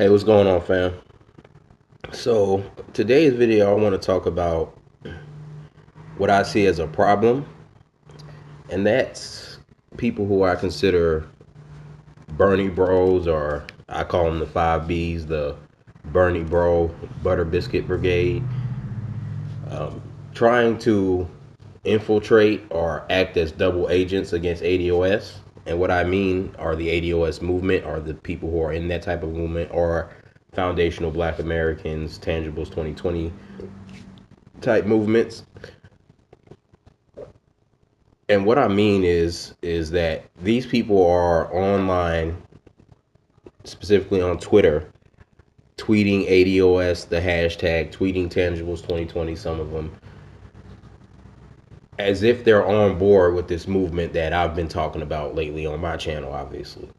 Hey, what's going on, fam? So, today's video, I want to talk about what I see as a problem, and that's people who I consider Bernie Bros, or I call them the 5Bs, the Bernie Bro Butter Biscuit Brigade, um, trying to infiltrate or act as double agents against ADOS. And what I mean are the ADOS movement, or the people who are in that type of movement, or foundational Black Americans, Tangibles 2020 type movements. And what I mean is that these people are online, specifically on Twitter, tweeting ADOS, the hashtag, tweeting Tangibles 2020, some of them, as if they're on board with this movement that I've been talking about lately on my channel, obviously.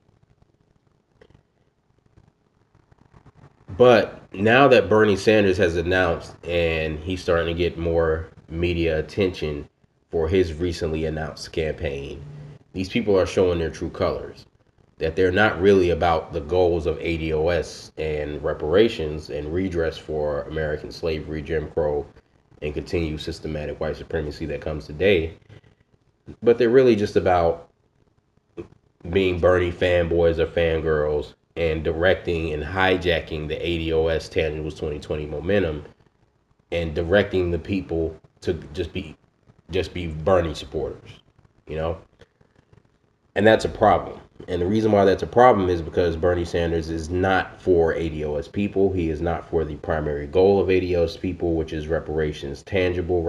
But now that Bernie Sanders has announced, and he's starting to get more media attention for his recently announced campaign, these people are showing their true colors. That they're not really about the goals of ADOS and reparations and redress for American slavery, Jim Crow, and continued systematic white supremacy that comes today, but they're really just about being Bernie fanboys or fangirls and directing and hijacking the ADOS Tangibles 2020 momentum and directing the people to just be Bernie supporters, you know? And that's a problem. And the reason why that's a problem is because Bernie Sanders is not for ADOS people. He is not for the primary goal of ADOS people, which is reparations, tangible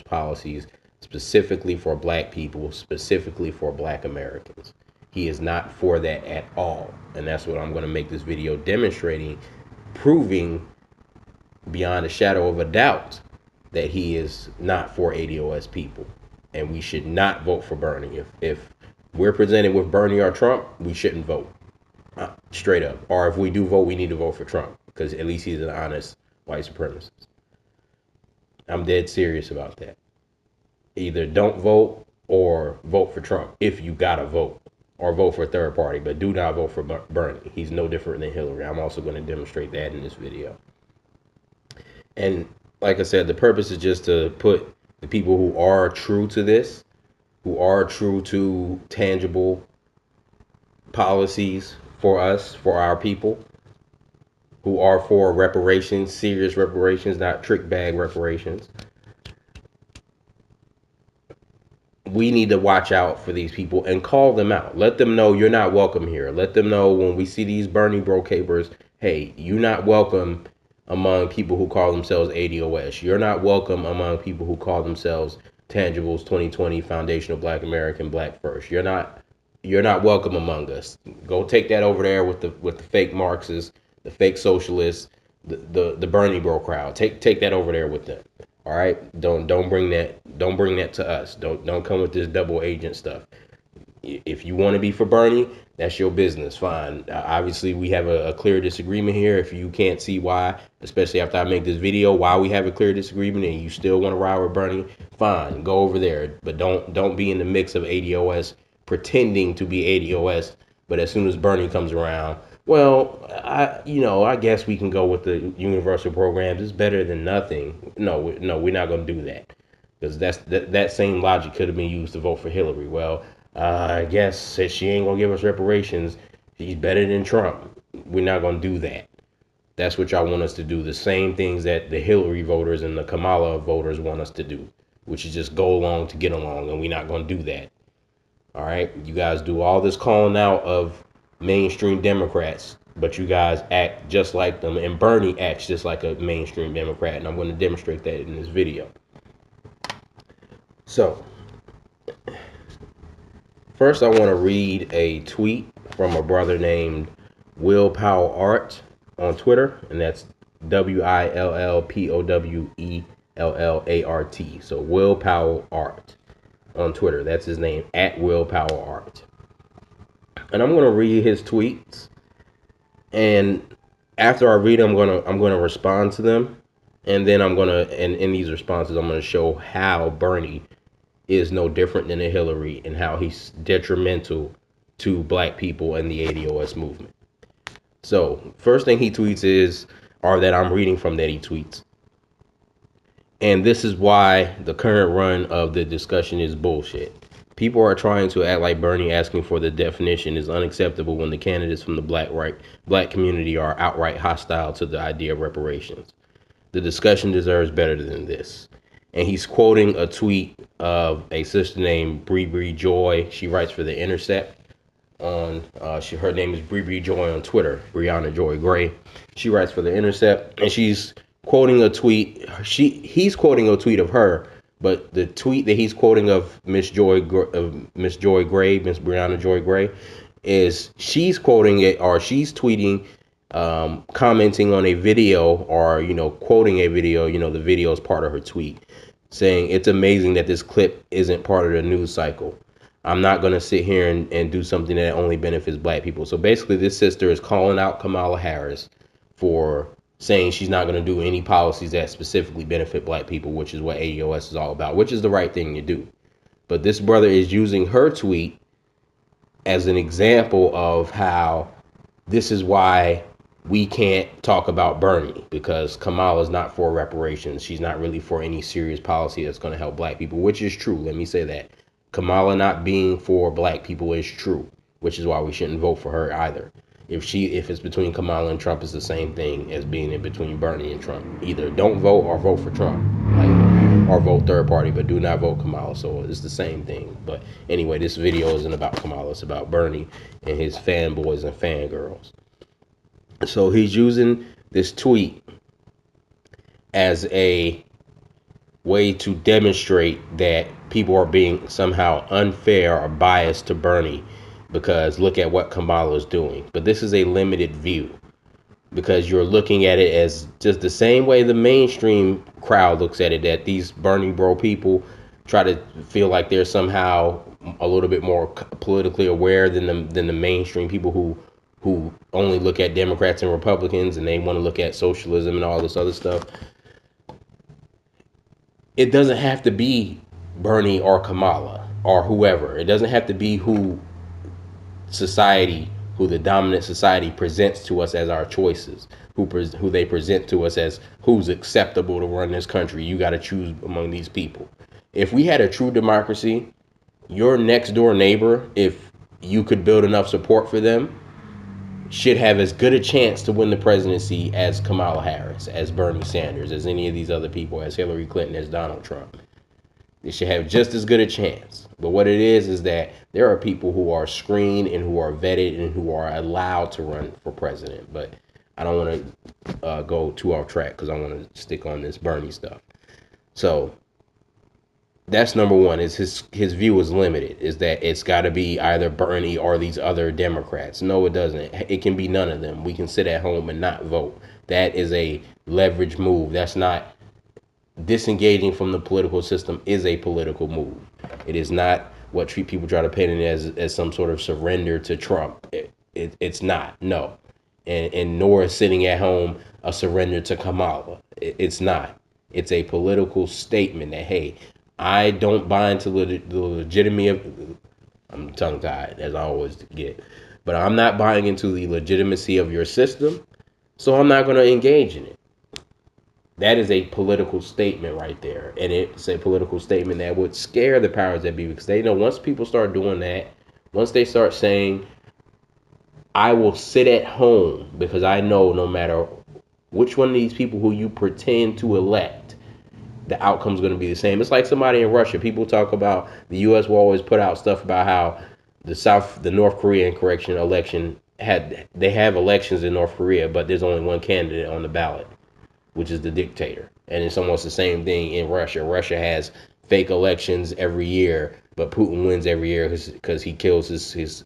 policies, specifically for Black people, specifically for Black Americans. He is not for that at all. And that's what I'm going to make this video demonstrating, proving beyond a shadow of a doubt that he is not for ADOS people. And we should not vote for Bernie. If we're presented with Bernie or Trump, we shouldn't vote. Straight up. Or if we do vote, we need to vote for Trump, because at least he's an honest white supremacist. I'm dead serious about that. Either don't vote or vote for Trump if you gotta vote, or vote for a third party, but do not vote for Bernie. He's no different than Hillary. I'm also going to demonstrate that in this video. And like I said, the purpose is just to put the people who are true to this, who are true to tangible policies for us, for our people, who are for reparations, serious reparations, not trick bag reparations. We need to watch out for these people and call them out. Let them know you're not welcome here. Let them know when we see these Bernie bro capers, hey, you're not welcome among people who call themselves ADOS. You're not welcome among people who call themselves Tangibles 2020, Foundational Black American, Black First. You're not welcome among us. Go take that over there with the fake Marxists, the fake socialists, the Bernie bro crowd. Take that over there with them. All right, don't bring that to us. Don't come with this double agent stuff. If you want to be for Bernie, that's your business. Fine. Obviously, we have a clear disagreement here. If you can't see why, especially after I make this video, why we have a clear disagreement, and you still want to ride with Bernie, fine, go over there. But don't be in the mix of ADOS, pretending to be ADOS. But as soon as Bernie comes around, well, I guess we can go with the universal programs. It's better than nothing. No, we're not going to do that, because that same logic could have been used to vote for Hillary. Well, I guess since she ain't gonna give us reparations, she's better than Trump. We're not gonna do that. That's what y'all want us to do. The same things that the Hillary voters and the Kamala voters want us to do, which is just go along to get along, and we're not gonna do that. All right, you guys do all this calling out of mainstream Democrats, but you guys act just like them, and Bernie acts just like a mainstream Democrat, and I'm going to demonstrate that in this video. So, first I want to read a tweet from a brother named Willpower Art on Twitter, and that's WILLPOWELLART. So Willpower Art on Twitter. That's his name, at Willpower Art. And I'm gonna read his tweets, and after I read them, I'm gonna respond to them, and then and in these responses I'm gonna show how Bernie is no different than a Hillary, and how he's detrimental to Black people and the ADOS movement. So first thing he tweets is, or that I'm reading from that he tweets, and this is why the current run of the discussion is bullshit. People are trying to act like Bernie asking for the definition is unacceptable when the candidates from the black community are outright hostile to the idea of reparations. The discussion deserves better than this. And he's quoting a tweet of a sister named Bree Joy. She writes for The Intercept. Her name is Bree Joy on Twitter, Brianna Joy Gray. She writes for The Intercept, and she's quoting a tweet. He's quoting a tweet of her, but the tweet that he's quoting of Miss Joy Gray, Miss Brianna Joy Gray, is she's quoting it, or she's tweeting, commenting on a video, or quoting a video. The video is part of her tweet, saying it's amazing that this clip isn't part of the news cycle. I'm not going to sit here and do something that only benefits black people. So basically, this sister is calling out Kamala Harris for saying she's not going to do any policies that specifically benefit black people, which is what ADOS is all about, which is the right thing to do. But this brother is using her tweet as an example of how this is why we can't talk about Bernie, because Kamala is not for reparations. She's not really for any serious policy that's going to help black people, which is true. Let me say that. Kamala not being for black people is true, which is why we shouldn't vote for her either. If it's between Kamala and Trump, it's the same thing as being in between Bernie and Trump. Either don't vote or vote for Trump, or vote third party, but do not vote Kamala. So it's the same thing. But anyway, this video isn't about Kamala. It's about Bernie and his fanboys and fangirls. So he's using this tweet as a way to demonstrate that people are being somehow unfair or biased to Bernie because look at what Kamala is doing. But this is a limited view, because you're looking at it as just the same way the mainstream crowd looks at it, that these Bernie bro people try to feel like they're somehow a little bit more politically aware than the mainstream people who only look at Democrats and Republicans, and they want to look at socialism and all this other stuff. It doesn't have to be Bernie or Kamala or whoever. It doesn't have to be who the dominant society presents to us as our choices, who they present to us as who's acceptable to run this country. You got to choose among these people. If we had a true democracy, your next door neighbor, if you could build enough support for them, should have as good a chance to win the presidency as Kamala Harris, as Bernie Sanders, as any of these other people, as Hillary Clinton, as Donald Trump. They should have just as good a chance. But what it is that there are people who are screened and who are vetted and who are allowed to run for president. But I don't want to go too off track, because I want to stick on this Bernie stuff. So that's number one, is his view is limited, is that it's got to be either Bernie or these other Democrats. No, it doesn't. It can be none of them. We can sit at home and not vote. That is a leverage move. That's not disengaging from the political system, is a political move. It is not what people try to paint it as some sort of surrender to Trump. It's not, no. And nor is sitting at home a surrender to Kamala. It's not. It's a political statement that, hey, I don't buy into the legitimacy of, I'm tongue-tied, as I always get, but I'm not buying into the legitimacy of your system, so I'm not going to engage in it. That is a political statement right there, and it's a political statement that would scare the powers that be, because they know once people start doing that, once they start saying, I will sit at home because I know no matter which one of these people who you pretend to elect, the outcome is going to be the same. It's like somebody in Russia. People talk about the U.S. will always put out stuff about how the North Korean election they have elections in North Korea, but there's only one candidate on the ballot, which is the dictator. And it's almost the same thing in Russia. Russia has fake elections every year, but Putin wins every year because he kills his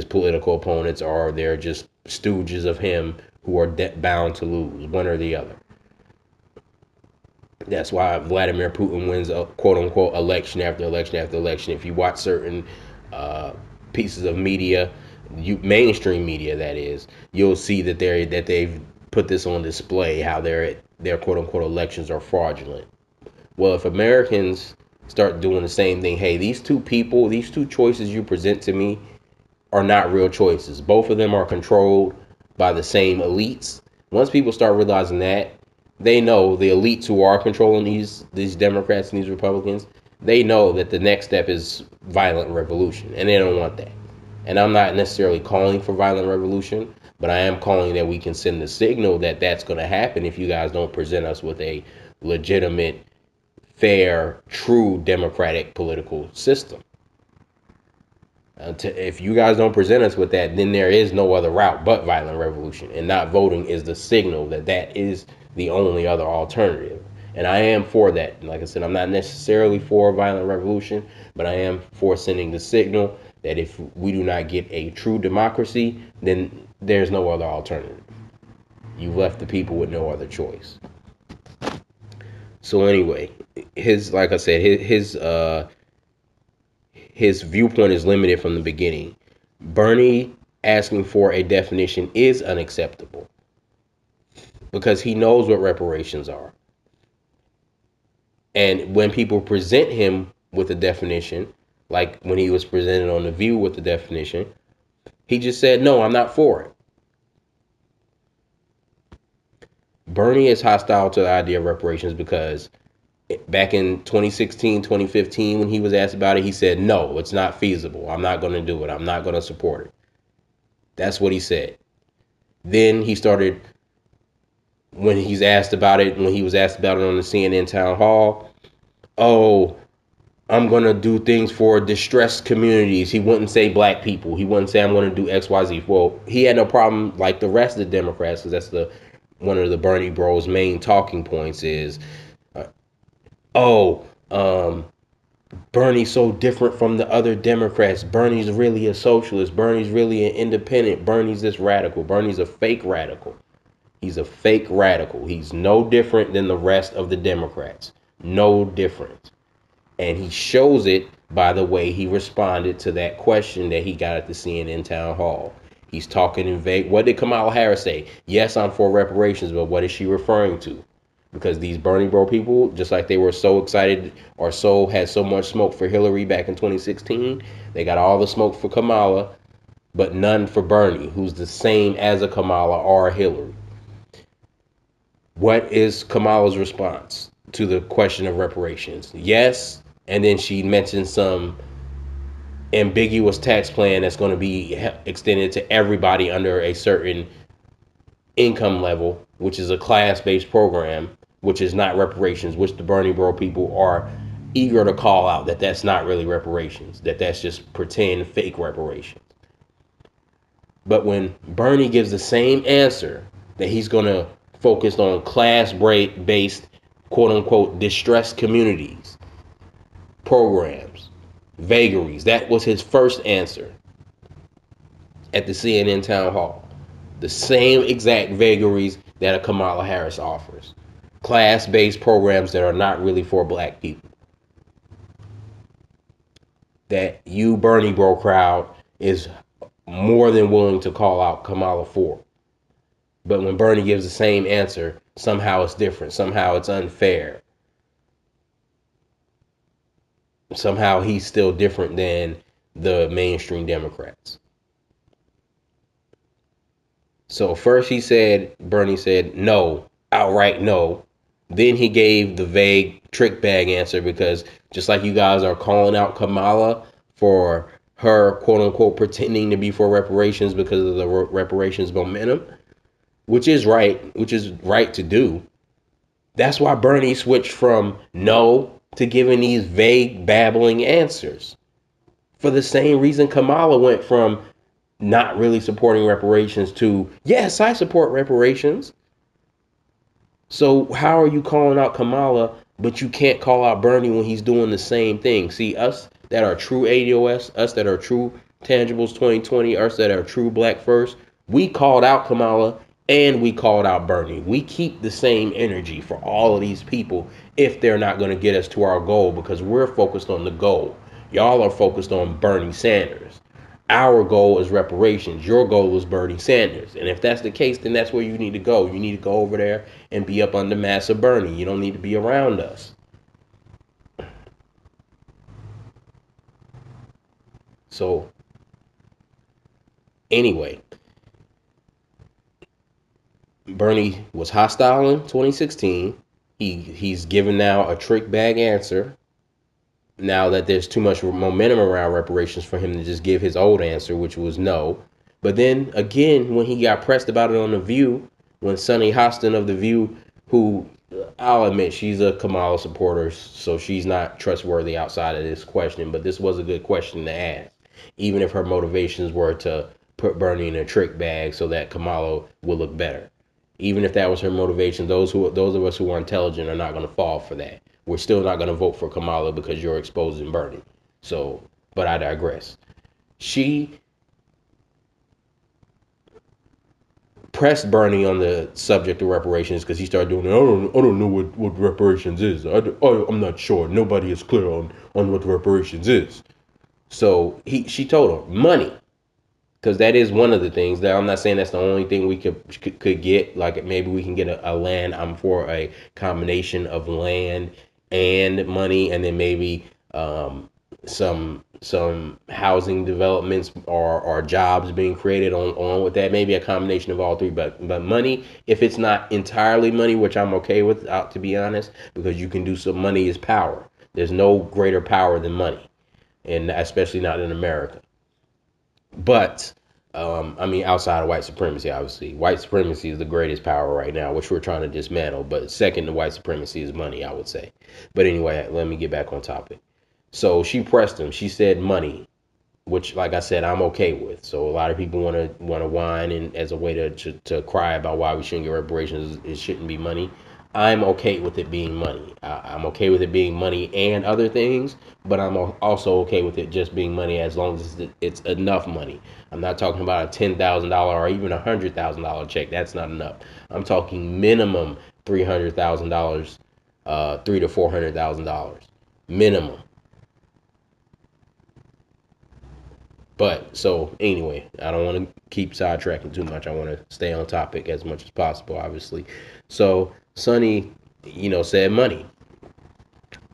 political opponents, or they're just stooges of him who are bound to lose, one or the other. That's why Vladimir Putin wins a quote-unquote election after election after election. If you watch certain pieces of media, mainstream media that is, you'll see that they've put this on display, how their quote-unquote elections are fraudulent. Well, if Americans start doing the same thing, hey, these two choices you present to me are not real choices. Both of them are controlled by the same elites. Once people start realizing that, they know the elites who are controlling these Democrats and these Republicans, they know that the next step is violent revolution, and they don't want that. And I'm not necessarily calling for violent revolution, but I am calling that we can send the signal that that's going to happen if you guys don't present us with a legitimate, fair, true democratic political system. If you guys don't present us with that, then there is no other route but violent revolution. And not voting is the signal that that is the only other alternative. And I am for that. And like I said, I'm not necessarily for violent revolution, but I am for sending the signal that if we do not get a true democracy, then there's no other alternative. You've left the people with no other choice. So anyway, like I said, his viewpoint is limited from the beginning. Bernie asking for a definition is unacceptable because he knows what reparations are. And when people present him with a definition, like when he was presented on The View with the definition, he just said, no, I'm not for it. Bernie is hostile to the idea of reparations because back in 2016, 2015, when he was asked about it, he said, no, it's not feasible. I'm not going to do it. I'm not going to support it. That's what he said. Then he started, when he was asked about it on the CNN town hall, oh, I'm going to do things for distressed communities. He wouldn't say black people. He wouldn't say I'm going to do XYZ. Well, he had no problem like the rest of the Democrats, because that's one of the Bernie bros' main talking points is, oh, Bernie's so different from the other Democrats. Bernie's really a socialist. Bernie's really an independent. Bernie's this radical. Bernie's a fake radical. He's a fake radical. He's no different than the rest of the Democrats. No different. And he shows it by the way he responded to that question that he got at the CNN town hall. He's talking in vague. What did Kamala Harris say? Yes, I'm for reparations, but what is she referring to? Because these Bernie bro people, just like they were so excited or had so much smoke for Hillary back in 2016, they got all the smoke for Kamala, but none for Bernie, who's the same as a Kamala or a Hillary. What is Kamala's response to the question of reparations? Yes, and then she mentioned some ambiguous tax plan that's going to be extended to everybody under a certain income level, which is a class-based program, which is not reparations, which the Bernie bro people are eager to call out that that's not really reparations, that that's just pretend fake reparations. But when Bernie gives the same answer, that he's going to focus on class-based, quote-unquote, distressed communities, programs, vagaries, that was his first answer at the CNN town hall. The same exact vagaries that a Kamala Harris offers. Class-based programs that are not really for black people. That you, Bernie bro crowd, is more than willing to call out Kamala for. But when Bernie gives the same answer, somehow it's different. Somehow it's unfair. Somehow he's still different than the mainstream Democrats. So first Bernie said no, outright no. Then he gave the vague trick bag answer, because just like you guys are calling out Kamala for her quote unquote pretending to be for reparations because of the reparations momentum, which is right to do. That's why Bernie switched from no to giving these vague babbling answers. For the same reason Kamala went from not really supporting reparations to, yes, I support reparations. So how are you calling out Kamala, but you can't call out Bernie when he's doing the same thing? See, us that are true ADOS, us that are true Tangibles 2020, us that are true Black First, we called out Kamala and we called out Bernie. We keep the same energy for all of these people if they're not going to get us to our goal, because we're focused on the goal. Y'all are focused on Bernie Sanders. Our goal is reparations. Your goal is Bernie Sanders. And if that's the case, then that's where you need to go. You need to go over there and be up under Massa Bernie. You don't need to be around us. So, anyway, Bernie was hostile in 2016. He's given now a trick bag answer. Now that there's too much momentum around reparations for him to just give his old answer, which was no. But then again, when he got pressed about it on The View, when Sonny Hostin of The View, who I'll admit she's a Kamala supporter, so she's not trustworthy outside of this question, but this was a good question to ask, even if her motivations were to put Bernie in a trick bag so that Kamala would look better. Even if that was her motivation, those of us who are intelligent are not going to fall for that. We're still not going to vote for Kamala because you're exposing Bernie. So, but I digress. She pressed Bernie on the subject of reparations because he started doing, I don't know what reparations is. I'm not sure. Nobody is clear on what reparations is. So she told him money, because that is one of the things that I'm not saying that's the only thing we could get. Like maybe we can get a land. I'm for a combination of land and money, and then maybe some housing developments or jobs being created on with that. Maybe a combination of all three. But money, if it's not entirely money, which I'm okay with, to be honest, because you can do some. Money is power. There's no greater power than money, and especially not in America. But I mean, outside of white supremacy, obviously, white supremacy is the greatest power right now, which we're trying to dismantle. But second to white supremacy is money, I would say. But anyway, let me get back on topic. So she pressed him. She said money, which, like I said, I'm okay with. So a lot of people want to whine and as a way to cry about why we shouldn't get reparations. It shouldn't be money. I'm okay with it being money. I'm okay with it being money and other things, but I'm also okay with it just being money as long as it's enough money. I'm not talking about a $10,000 or even $100,000 check. That's not enough. I'm talking minimum $300,000, $300,000 to $400,000 minimum. But so anyway, I don't want to keep sidetracking too much. I want to stay on topic as much as possible, obviously. So Sonny, said money.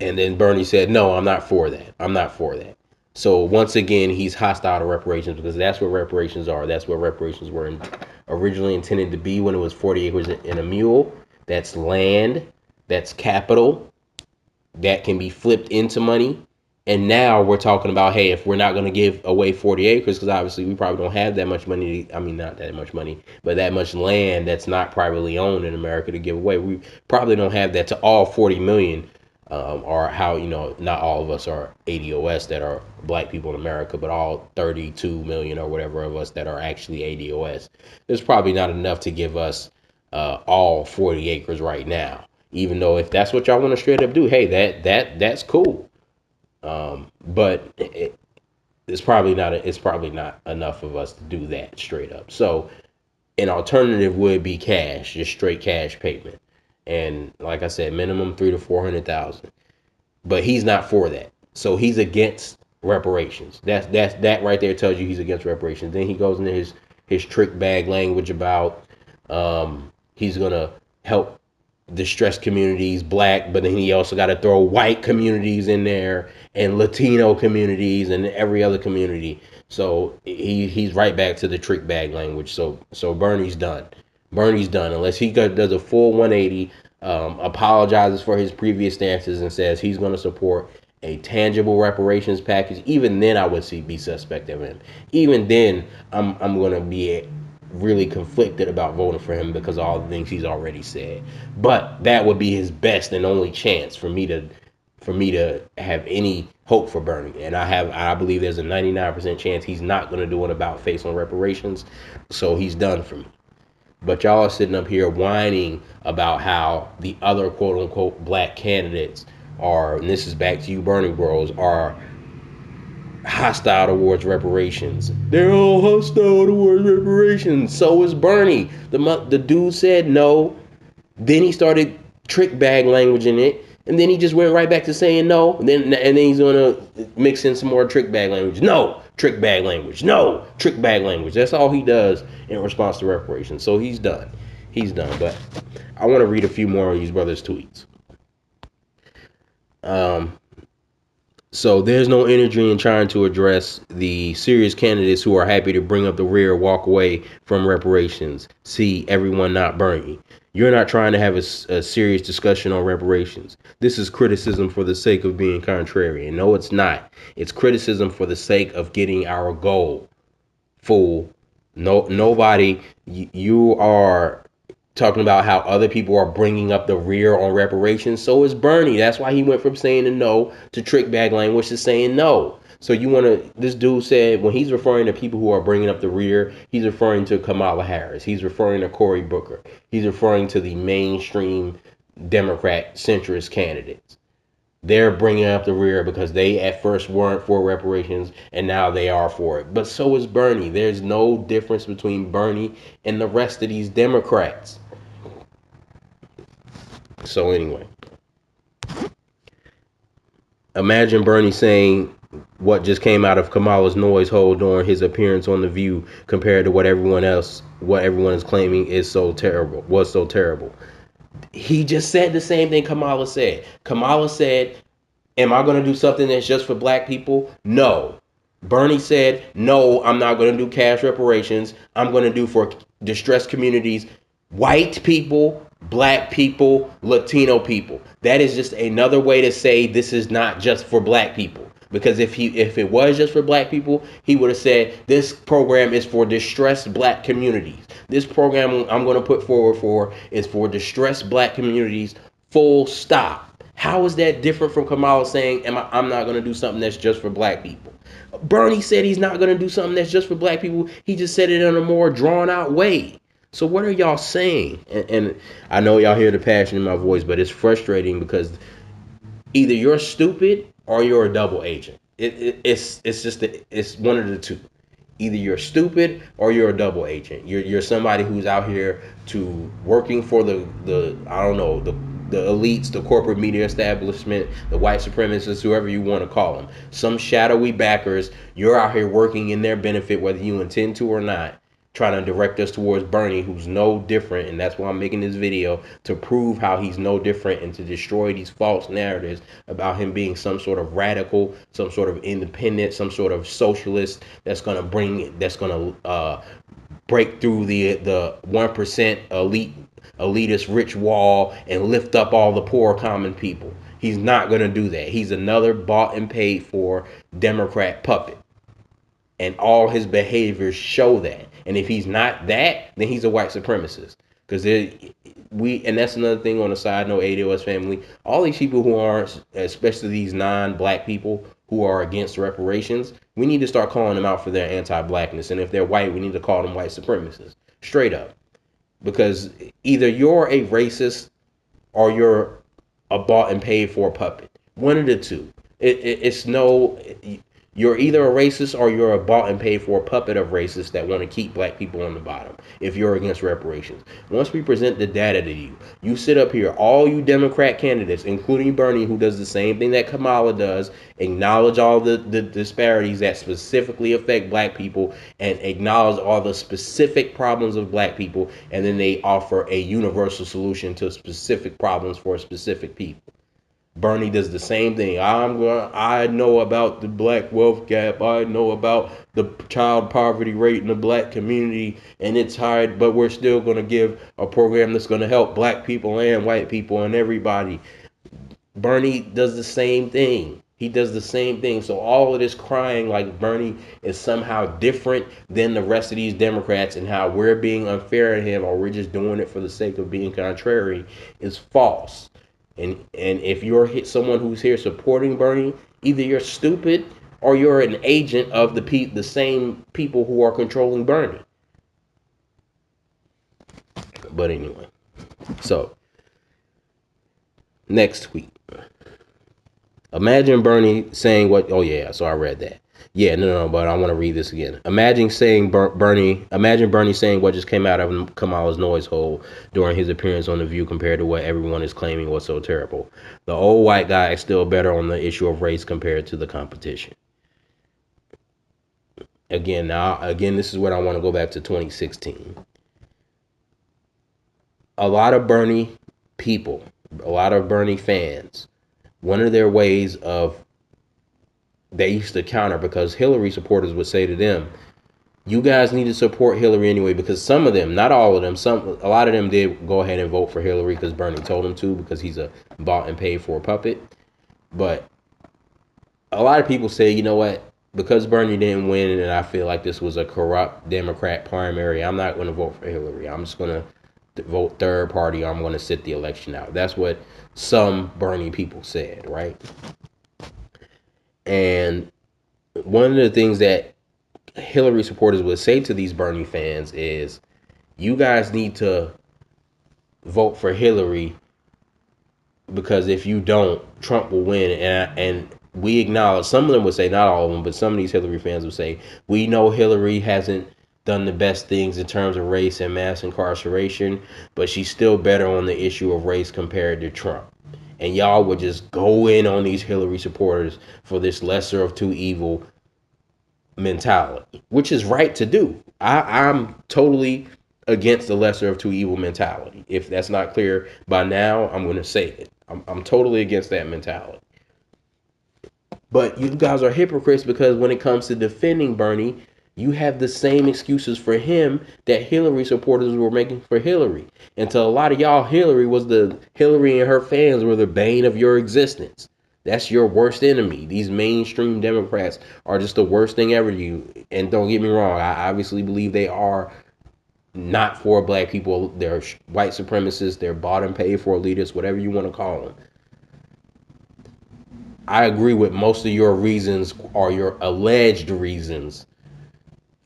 And then Bernie said, no, I'm not for that. I'm not for that. So once again, he's hostile to reparations because that's what reparations are. That's what reparations were originally intended to be when it was 40 acres and a mule. That's land. That's capital. That can be flipped into money. And now we're talking about, hey, if we're not going to give away 40 acres, because obviously we probably don't have that much money. I mean, not that much money, but that much land that's not privately owned in America to give away. We probably don't have that to all 40 million, or how, not all of us are ADOS that are black people in America, but all 32 million or whatever of us that are actually ADOS. There's probably not enough to give us all 40 acres right now. Even though if that's what y'all want to straight up do, hey, that's cool. But it's probably not enough of us to do that straight up. So an alternative would be cash, just straight cash payment. And like I said, minimum 300,000 to 400,000. But he's not for that. So he's against reparations. That right there tells you he's against reparations. Then he goes into his trick bag language about he's gonna help distressed communities, black, but then he also got to throw white communities in there and Latino communities and every other community. So he's right back to the trick bag language. So Bernie's done. Bernie's done unless he does a full 180, apologizes for his previous stances and says he's going to support a tangible reparations package. Even then, I would be suspect of him. Even then, I'm going to be really conflicted about voting for him because of all the things he's already said. But that would be his best and only chance for me to have any hope for Bernie. And I believe there's a 99% chance he's not going to do an about face on reparations. So he's done for me. But y'all are sitting up here whining about how the other quote unquote black candidates are, and this is back to you Bernie bros, are hostile towards reparations. They're all hostile towards reparations. So is Bernie. The dude said no. Then he started trick bag language in it. And then he just went right back to saying no. And then he's gonna mix in some more trick bag language. No, trick bag language. No, trick bag language. That's all he does in response to reparations. So he's done. He's done. But I want to read a few more of these brothers' tweets. So there's no energy in trying to address the serious candidates who are happy to bring up the rear, walk away from reparations. See everyone not Bernie. You're not trying to have a serious discussion on reparations. This is criticism for the sake of being contrary. And no, it's not. It's criticism for the sake of getting our goal. Fool. No, nobody. You are talking about how other people are bringing up the rear on reparations. So is Bernie. That's why he went from saying no to trick bag language to saying no. So you want to, this dude said when he's referring to people who are bringing up the rear, he's referring to Kamala Harris. He's referring to Cory Booker. He's referring to the mainstream Democrat centrist candidates. They're bringing up the rear because they at first weren't for reparations and now they are for it. But so is Bernie. There's no difference between Bernie and the rest of these Democrats. So anyway, imagine Bernie saying what just came out of Kamala's noise hole during his appearance on The View compared to what everyone is claiming is so terrible, was so terrible. He just said the same thing Kamala said. Kamala said, am I going to do something that's just for black people? No. Bernie said, no, I'm not going to do cash reparations. I'm going to do for distressed communities, white people, black people, Latino people. That is just another way to say this is not just for black people. Because if it was just for black people, he would have said this program is for distressed black communities. This program I'm going to put forward for is for distressed black communities, full stop. How is that different from Kamala saying, I'm not going to do something that's just for black people? Bernie said he's not going to do something that's just for black people. He just said it in a more drawn out way. So what are y'all saying? And I know y'all hear the passion in my voice, but it's frustrating because either you're stupid or you're a double agent. It's one of the two. Either you're stupid or you're a double agent. You're somebody who's out here to working for the I don't know, the elites, the corporate media establishment, the white supremacists, whoever you want to call them. Some shadowy backers. You're out here working in their benefit, whether you intend to or not, trying to direct us towards Bernie, who's no different. And that's why I'm making this video, to prove how he's no different and to destroy these false narratives about him being some sort of radical, some sort of independent, some sort of socialist that's going to break through the 1% elitist rich wall and lift up all the poor common people. He's not going to do that. He's another bought and paid for Democrat puppet. And all his behaviors show that. And if he's not that, then he's a white supremacist. Because and that's another thing on the side note, ADOS family. All these people who aren't, especially these non-black people who are against reparations, we need to start calling them out for their anti-blackness. And if they're white, we need to call them white supremacists. Straight up. Because either you're a racist or you're a bought and paid for puppet. One of the two. It's no. You're either a racist or you're a bought and paid for puppet of racists that want to keep black people on the bottom if you're against reparations. Once we present the data to you, you sit up here, all you Democrat candidates, including Bernie, who does the same thing that Kamala does, acknowledge all the disparities that specifically affect black people and acknowledge all the specific problems of black people, and then they offer a universal solution to specific problems for specific people. Bernie does the same thing. I know about the black wealth gap. I know about the child poverty rate in the black community, and it's high, but we're still going to give a program that's going to help black people and white people and everybody. Bernie does the same thing. He does the same thing. So all of this crying like Bernie is somehow different than the rest of these Democrats and how we're being unfair to him or we're just doing it for the sake of being contrary is false. And if you're someone who's here supporting Bernie, either you're stupid or you're an agent of the same people who are controlling Bernie. But anyway, so next tweet. Imagine Bernie saying what? Oh yeah, so I read that. Yeah, no, but I want to read this again. Imagine Bernie saying what just came out of Kamala's noise hole during his appearance on The View compared to what everyone is claiming was so terrible. The old white guy is still better on the issue of race compared to the competition. Again, this is what I want to go back to 2016. A lot of Bernie people, a lot of Bernie fans, one of their ways of they used to counter because Hillary supporters would say to them, you guys need to support Hillary anyway, because some of them, not all of them, a lot of them did go ahead and vote for Hillary because Bernie told them to, because he's a bought and paid for puppet. But a lot of people say, you know what, because Bernie didn't win and I feel like this was a corrupt Democrat primary, I'm not going to vote for Hillary. I'm just going to vote third party. I'm going to sit the election out. That's what some Bernie people said, right? And one of the things that Hillary supporters would say to these Bernie fans is, you guys need to vote for Hillary, because if you don't, Trump will win. And we acknowledge, some of them would say, not all of them, but some of these Hillary fans would say, we know Hillary hasn't done the best things in terms of race and mass incarceration, but she's still better on the issue of race compared to Trump. And y'all would just go in on these Hillary supporters for this lesser of two evil mentality, which is right to do. I'm totally against the lesser of two evil mentality. If that's not clear by now, I'm going to say it. I'm totally against that mentality. But you guys are hypocrites, because when it comes to defending Bernie, you have the same excuses for him that Hillary supporters were making for Hillary. And to a lot of y'all, Hillary and her fans were the bane of your existence. That's your worst enemy. These mainstream Democrats are just the worst thing ever to you. And don't get me wrong, I obviously believe they are not for black people. They're white supremacists. They're bought and paid for elitists, whatever you want to call them. I agree with most of your reasons, or your alleged reasons,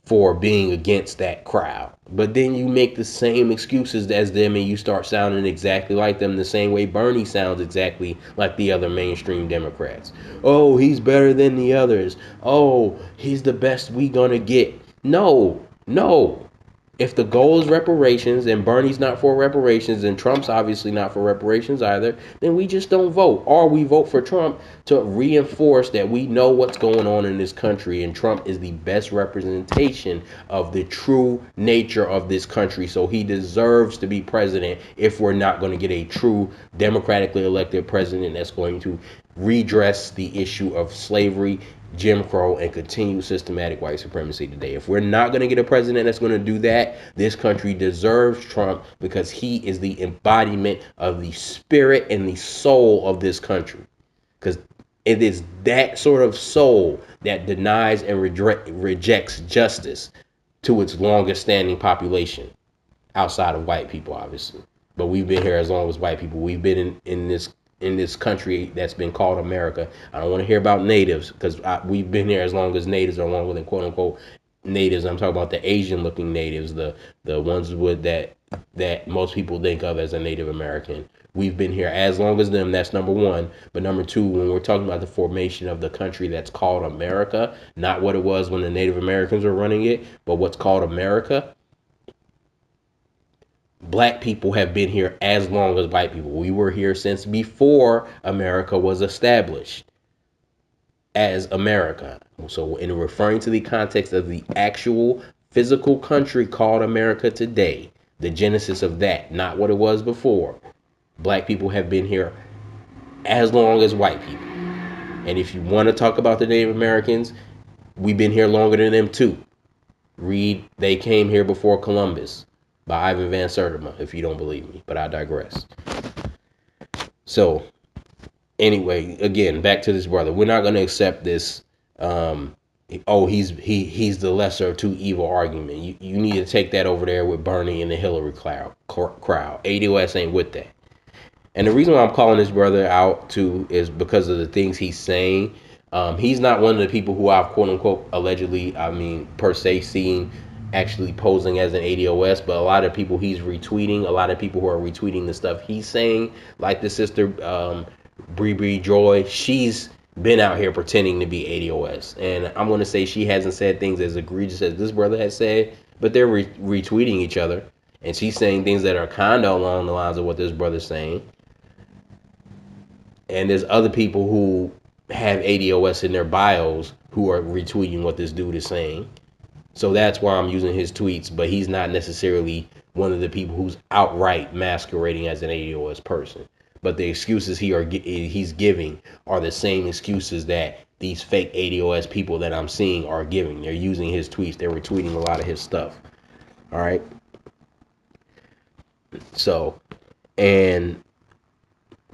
for being against that crowd. But then you make the same excuses as them, and you start sounding exactly like them, the same way Bernie sounds exactly like the other mainstream Democrats. Oh, he's better than the others. Oh, he's the best we gonna get. No, no. If the goal is reparations, and Bernie's not for reparations, and Trump's obviously not for reparations either, then we just don't vote. Or we vote for Trump to reinforce that we know what's going on in this country, and Trump is the best representation of the true nature of this country. So he deserves to be president if we're not going to get a true democratically elected president that's going to redress the issue of slavery, Jim Crow, and continued systematic white supremacy today. If we're not going to get a president that's going to do that, this country deserves Trump, because he is the embodiment of the spirit and the soul of this country. Because it is that sort of soul that denies and rejects justice to its longest standing population, outside of white people, obviously. But we've been here as long as white people. We've been in this country that's been called America. I don't want to hear about natives, because we've been here as long as natives, or longer than quote unquote natives. I'm talking about the Asian looking natives, the ones with that most people think of as a Native American. We've been here as long as them. That's number one. But number two, when we're talking about the formation of the country that's called America, not what it was when the Native Americans were running it, but what's called America, black people have been here as long as white people. We were here since before America was established as America. So in referring to the context of the actual physical country called America today, the genesis of that, not what it was before, black people have been here as long as white people. And if you want to talk about the Native Americans, we've been here longer than them too. Read They Came Here Before Columbus by Ivan Van Sertima, if you don't believe me, but I digress. So anyway, again, back to this brother. We're not going to accept this he's the lesser of two evil argument. You need to take that over there with Bernie and the Hillary crowd. ADOS ain't with that. And the reason why I'm calling this brother out too is because of the things he's saying. He's not one of the people who I've quote unquote allegedly, per se, seen actually posing as an ADOS, but a lot of people he's retweeting, a lot of people who are retweeting the stuff he's saying, like the sister Bree Joy, she's been out here pretending to be ADOS. And I'm going to say she hasn't said things as egregious as this brother has said, but they're retweeting each other. And she's saying things that are kind of along the lines of what this brother's saying. And there's other people who have ADOS in their bios who are retweeting what this dude is saying. So that's why I'm using his tweets, but he's not necessarily one of the people who's outright masquerading as an ADOS person. But the excuses he's giving are the same excuses that these fake ADOS people that I'm seeing are giving. They're using his tweets. They're retweeting a lot of his stuff. All right. So, and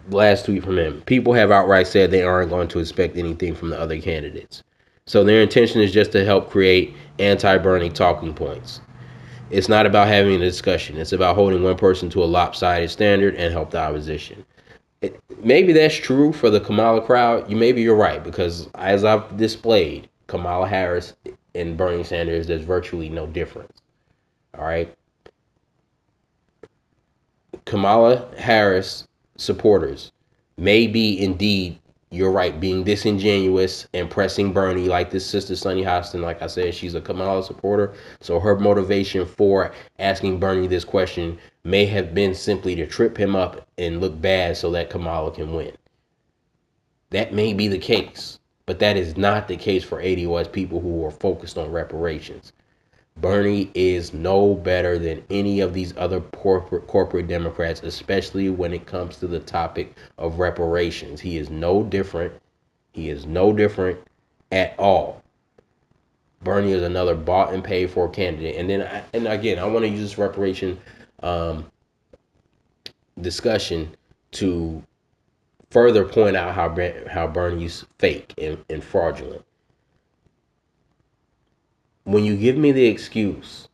last tweet from him. People have outright said they aren't going to expect anything from the other candidates. So their intention is just to help create anti-Bernie talking points. It's not about having a discussion. It's about holding one person to a lopsided standard and help the opposition. Maybe that's true for the Kamala crowd. Maybe you're right, because as I've displayed, Kamala Harris and Bernie Sanders, there's virtually no difference. All right. Kamala Harris supporters may be indeed, you're right, being disingenuous and pressing Bernie, like this sister Sunny Hostin. Like I said, she's a Kamala supporter. So her motivation for asking Bernie this question may have been simply to trip him up and look bad so that Kamala can win. That may be the case, but that is not the case for ADOS people who are focused on reparations. Bernie is no better than any of these other corporate Democrats, especially when it comes to the topic of reparations. He is no different. He is no different at all. Bernie is another bought and paid for candidate. And again, I want to use this reparation discussion to further point out how Bernie's fake and fraudulent. When you give me the excuse,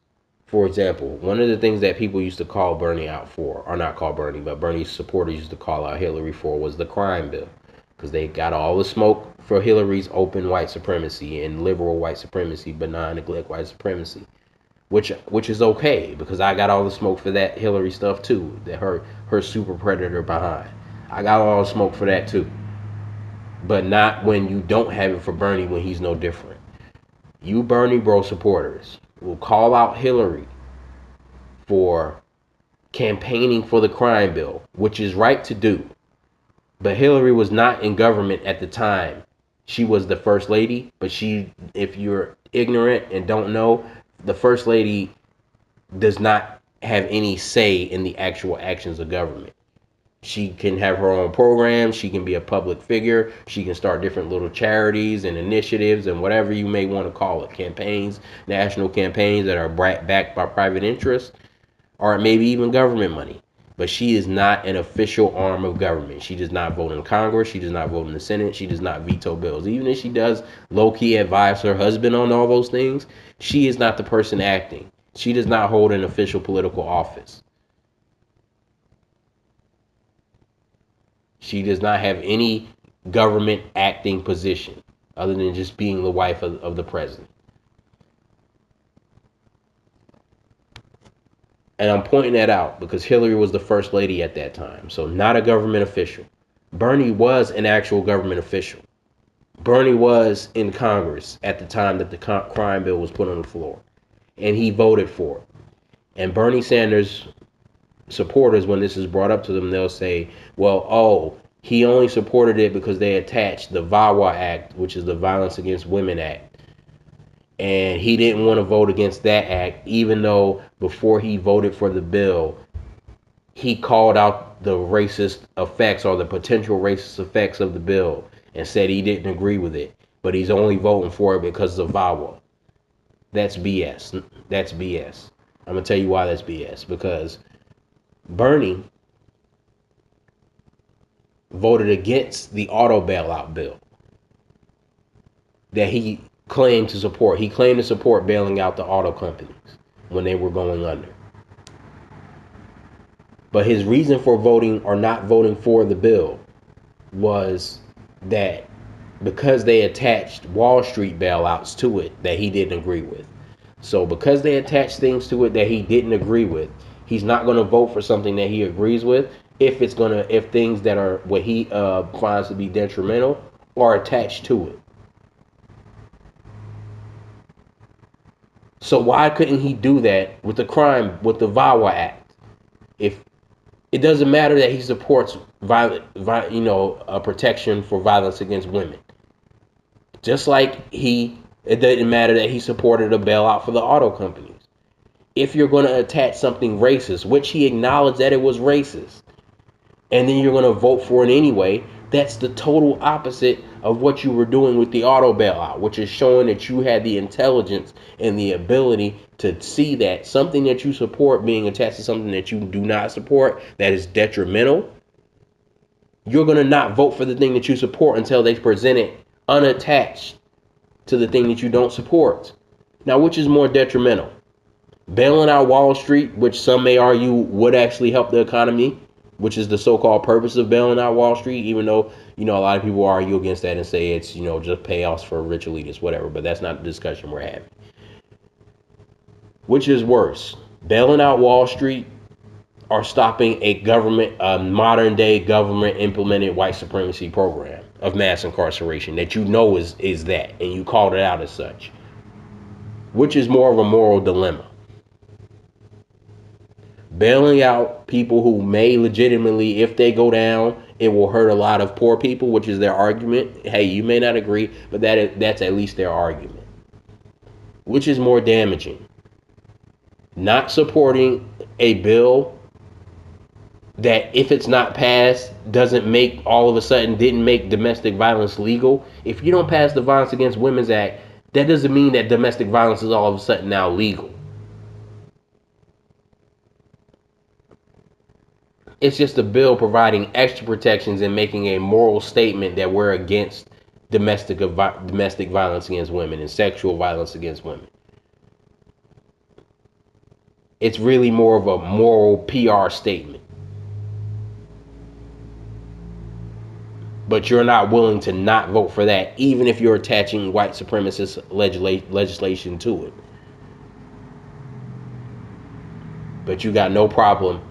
for example, one of the things that people used to call Bernie out for, or not call Bernie, but Bernie's supporters used to call out Hillary for, was the crime bill. Because they got all the smoke for Hillary's open white supremacy and liberal white supremacy, benign neglect white supremacy. Which is okay, because I got all the smoke for that Hillary stuff too, that her super predator behind. I got all the smoke for that too. But not when you don't have it for Bernie, when he's no different. You Bernie bro supporters will call out Hillary for campaigning for the crime bill, which is right to do. But Hillary was not in government at the time. She was the first lady, but if you're ignorant and don't know, the first lady does not have any say in the actual actions of government. She can have her own programs. She can be a public figure. She can start different little charities and initiatives and whatever you may want to call it. Campaigns, national campaigns that are backed by private interests, or maybe even government money. But she is not an official arm of government. She does not vote in Congress. She does not vote in the Senate. She does not veto bills. Even if she does low-key advise her husband on all those things, she is not the person acting. She does not hold an official political office. She does not have any government acting position other than just being the wife of the president. And I'm pointing that out because Hillary was the first lady at that time. So not a government official. Bernie was an actual government official. Bernie was in Congress at the time that the crime bill was put on the floor. And he voted for it. And Bernie Sanders supporters, when this is brought up to them, they'll say, well, he only supported it because they attached the VAWA Act, which is the Violence Against Women Act. And he didn't want to vote against that act, even though before he voted for the bill, he called out the racist effects or the potential racist effects of the bill and said he didn't agree with it. But he's only voting for it because of VAWA. That's BS. That's BS. I'm going to tell you why that's BS. Because Bernie voted against the auto bailout bill that he claimed to support. He claimed to support bailing out the auto companies when they were going under. But his reason for voting or not voting for the bill was that because they attached Wall Street bailouts to it that he didn't agree with. So because they attached things to it that he didn't agree with, he's not going to vote for something that he agrees with if things that are what he finds to be detrimental are attached to it. So why couldn't he do that with the VAWA Act? If it doesn't matter that he supports protection for violence against women, just like it didn't matter that he supported a bailout for the auto companies. If you're going to attach something racist, which he acknowledged that it was racist, and then you're going to vote for it anyway, That's the total opposite of what you were doing with the auto bailout, which is showing that you had the intelligence and the ability to see that something that you support being attached to something that you do not support that is detrimental. You're going to not vote for the thing that you support until they present it unattached to the thing that you don't support. Now, which is more detrimental? Bailing out Wall Street, which some may argue would actually help the economy, which is the so-called purpose of bailing out Wall Street, even though, a lot of people argue against that and say it's, just payoffs for rich elitists, whatever, but that's not the discussion we're having. Which is worse, bailing out Wall Street or stopping a modern day government implemented white supremacy program of mass incarceration that is that, and you called it out as such? Which is more of a moral dilemma? Bailing out people who may legitimately, if they go down, it will hurt a lot of poor people, which is their argument. Hey, you may not agree, but that's at least their argument. Which is more damaging? Not supporting a bill that, if it's not passed, didn't make domestic violence legal. If you don't pass the Violence Against Women's Act, that doesn't mean that domestic violence is all of a sudden now legal. It's just a bill providing extra protections and making a moral statement that we're against domestic violence against women and sexual violence against women. It's really more of a moral PR statement. But you're not willing to not vote for that, even if you're attaching white supremacist legislation to it. But you got no problem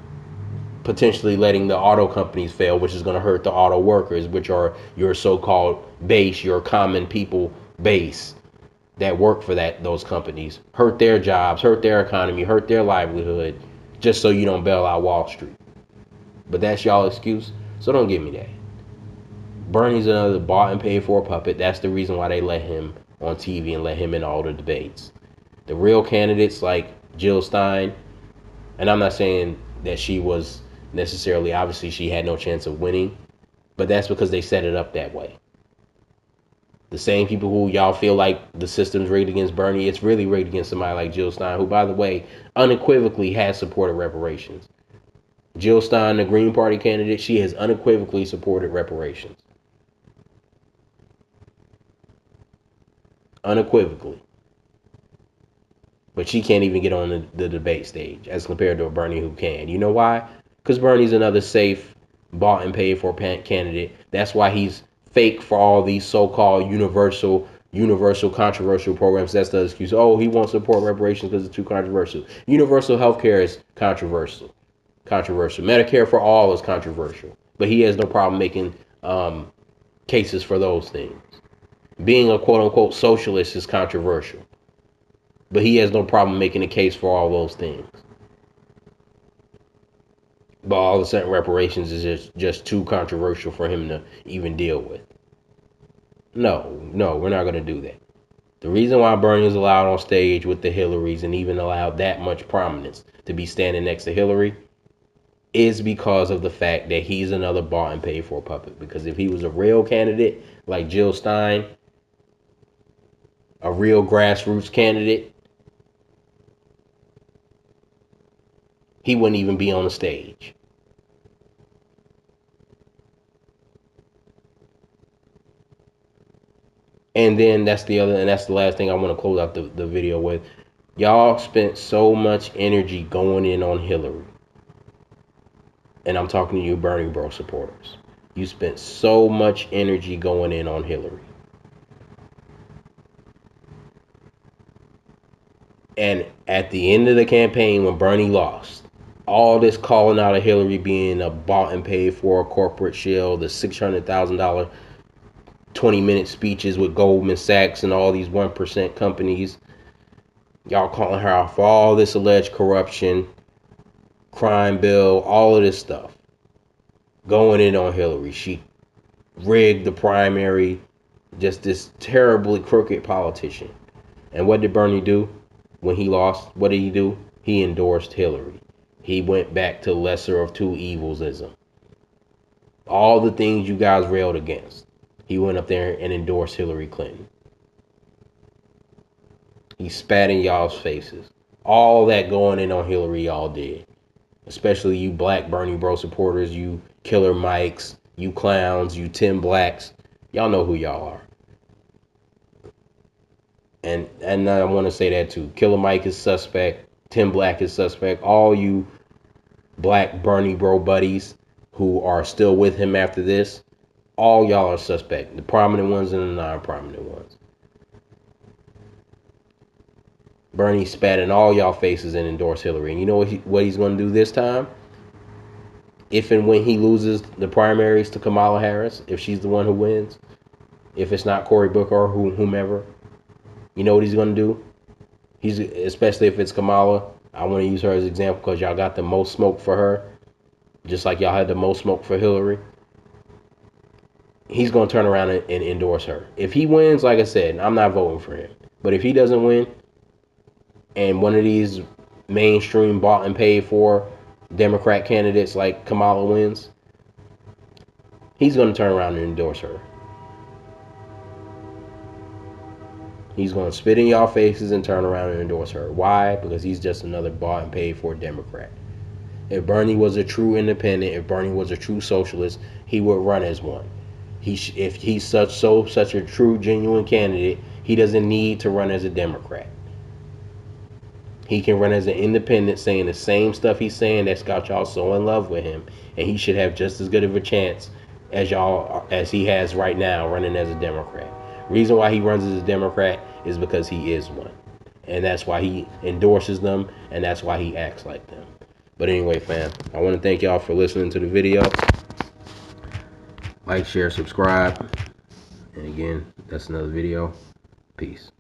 potentially letting the auto companies fail, which is going to hurt the auto workers, which are your so-called base, your common people base that work for those companies. Hurt their jobs, hurt their economy, hurt their livelihood, just so you don't bail out Wall Street. But that's y'all excuse, so don't give me that. Bernie's another bought and paid for puppet. That's the reason why they let him on TV and let him in all the debates. The real candidates like Jill Stein, and I'm not saying that she was necessarily, obviously she had no chance of winning, but that's because they set it up that way. The same people who y'all feel like the system's rigged against Bernie, it's really rigged against somebody like Jill Stein, who, by the way, unequivocally has supported reparations. Jill Stein, the Green Party candidate, she has unequivocally supported reparations. Unequivocally. But she can't even get on the debate stage as compared to a Bernie who can. You know why? Because Bernie's another safe, bought and paid for candidate. That's why he's fake for all these so-called universal controversial programs. That's the excuse. Oh, he won't support reparations because it's too controversial. Universal health care is controversial. Medicare for all is controversial. But he has no problem making cases for those things. Being a quote-unquote socialist is controversial. But he has no problem making a case for all those things. But all of a sudden, reparations is just too controversial for him to even deal with. No, we're not going to do that. The reason why Bernie is allowed on stage with the Hillarys and even allowed that much prominence to be standing next to Hillary is because of the fact that he's another bought and paid for puppet. Because if he was a real candidate like Jill Stein, a real grassroots candidate, he wouldn't even be on the stage. And then that's the last thing I want to close out the video with. Y'all spent so much energy going in on Hillary. And I'm talking to you Bernie Bro supporters. You spent so much energy going in on Hillary. And at the end of the campaign, when Bernie lost, all this calling out of Hillary being a bought and paid for corporate shill, the $600,000 20-minute speeches with Goldman Sachs and all these 1% companies, y'all calling her out for all this alleged corruption, crime bill, all of this stuff. Going in on Hillary. She rigged the primary, just this terribly crooked politician. And what did Bernie do when he lost? What did he do? He endorsed Hillary. He went back to lesser of two evils-ism. All the things you guys railed against. He went up there and endorsed Hillary Clinton. He spat in y'all's faces. All that going in on Hillary, y'all did. Especially you black Bernie Bro supporters, you Killer Mikes, you clowns, you Tim Blacks. Y'all know who y'all are. And I want to say that too. Killer Mike is suspect. Tim Black is suspect. All you black Bernie Bro buddies who are still with him after this, all y'all are suspect. The prominent ones and the non-prominent ones. Bernie spat in all y'all faces and endorsed Hillary. And you know what he's going to do this time? If and when he loses the primaries to Kamala Harris, if she's the one who wins, if it's not Cory Booker or whomever, you know what he's going to do? He's, especially if it's Kamala, I want to use her as an example because y'all got the most smoke for her, just like y'all had the most smoke for Hillary. He's going to turn around and endorse her. If he wins, like I said, I'm not voting for him. But if he doesn't win, and one of these mainstream bought and paid for Democrat candidates like Kamala wins, he's going to turn around and endorse her. He's going to spit in y'all faces and turn around and endorse her. Why? Because he's just another bought and paid for Democrat. If Bernie was a true independent, if Bernie was a true socialist, he would run as one. If he's such a true, genuine candidate, he doesn't need to run as a Democrat. He can run as an independent, saying the same stuff he's saying that's got y'all so in love with him, and he should have just as good of a chance as he has right now running as a Democrat. Reason why he runs as a Democrat is because he is one, and that's why he endorses them, and that's why he acts like them. But anyway, fam, I want to thank y'all for listening to the video. Like, share, subscribe, and again, that's another video. Peace.